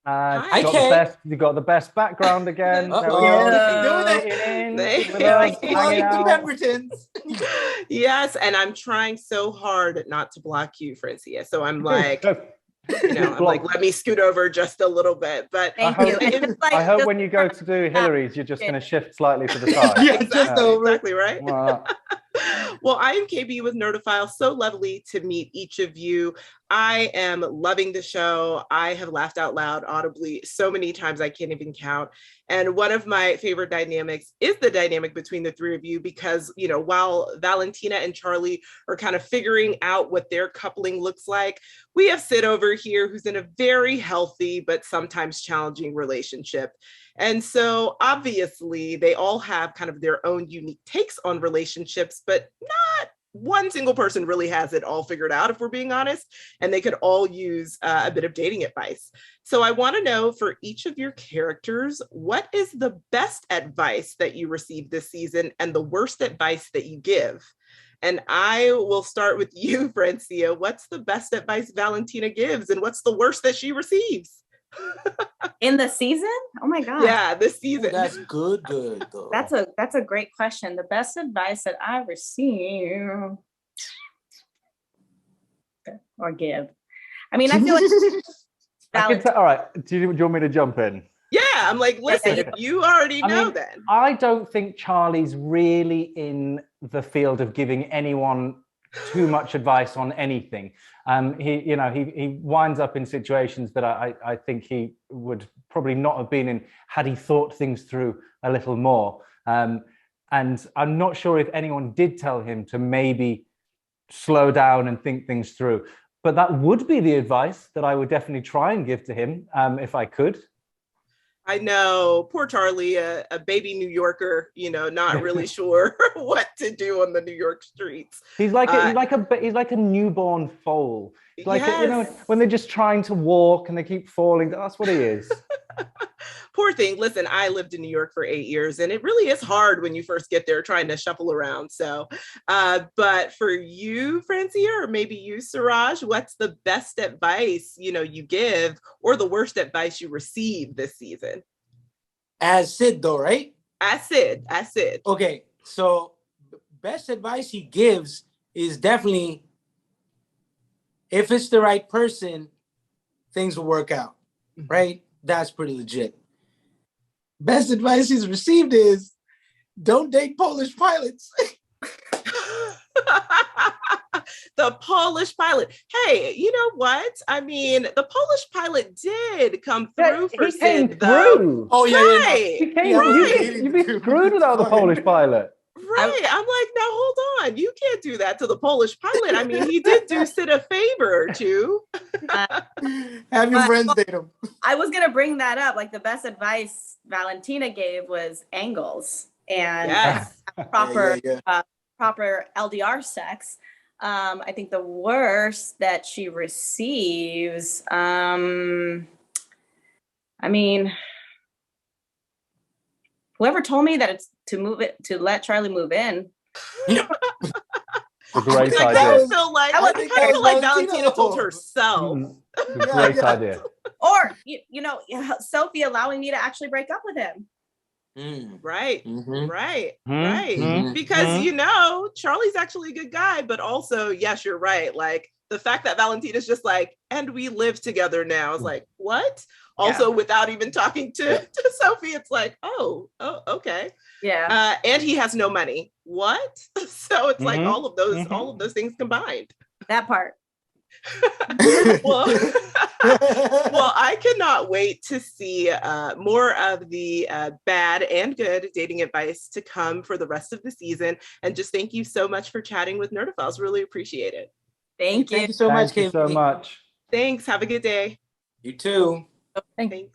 Hi. You got the best background again. Yes, and I'm trying so hard not to block you, Francia. So I'm like, let me scoot over just a little bit. But I hope when you go to do Hillary's, you're just going to shift slightly to the side. Exactly right. Well, I am KB with Nerdophile. So lovely to meet each of you. I am loving the show. I have laughed out loud audibly so many times I can't even count. And one of my favorite dynamics is the dynamic between the three of you because, while Valentina and Charlie are kind of figuring out what their coupling looks like, we have Sid over here who's in a very healthy but sometimes challenging relationship. And so obviously they all have kind of their own unique takes on relationships, but not one single person really has it all figured out, if we're being honest, and they could all use a bit of dating advice. So I want to know for each of your characters, what is the best advice that you received this season and the worst advice that you give? And I will start with you, Francia. What's the best advice Valentina gives and what's the worst that she receives? In the season? Oh my God. Yeah, this season. Ooh, that's good though. That's a great question. The best advice that I receive or give. I mean, I feel like all right. Do you want me to jump in? Yeah, I'm like, listen, you already know then. I don't think Charlie's really in the field of giving anyone too much advice on anything. He winds up in situations that I think he would probably not have been in had he thought things through a little more. And I'm not sure if anyone did tell him to maybe slow down and think things through. But that would be the advice that I would definitely try and give to him if I could. I know, poor Charlie, a baby New Yorker, not really sure what to do on the New York streets. He's like a newborn foal. When they're just trying to walk and they keep falling. That's what he is. Poor thing. Listen, I lived in New York for 8 years, and it really is hard when you first get there trying to shuffle around. So, but for you, Francia, or maybe you, Suraj, what's the best advice you give, or the worst advice you receive this season? As Sid, though, right? As Sid. Okay, so best advice he gives is definitely, if it's the right person, things will work out, right? That's pretty legit. Best advice he's received is don't date Polish pilots. The Polish pilot. Hey, you know what? I mean, the Polish pilot did come through for Sid, though. Oh, yeah. Right. He came through. You'd be screwed without the Polish pilot. Right. I'm like, now hold on. You can't do that to the Polish pilot. I mean, he did do Sid a favor or two. Have your friends date him. I was going to bring that up. Like, the best advice Valentina gave was angles and proper LDR sex. I think the worst that she receives, I mean, whoever told me that it's to let Charlie move in. A great idea. I feel like Valentina told herself. Great idea. Or, Sophie allowing me to actually break up with him. Right. Because, Charlie's actually a good guy, but also, yes, you're right. Like, the fact that Valentina's just like, and we live together now, is like, what? Also, without even talking to Sophie, it's like, oh, okay. Yeah. And he has no money. What? So it's like all of those things combined. That part. well, I cannot wait to see more of the bad and good dating advice to come for the rest of the season. And just thank you so much for chatting with Nerdophiles. Really appreciate it. Thank you. Thank you so much, Kate. Thank you so much. Thanks. Have a good day. You too. Thanks.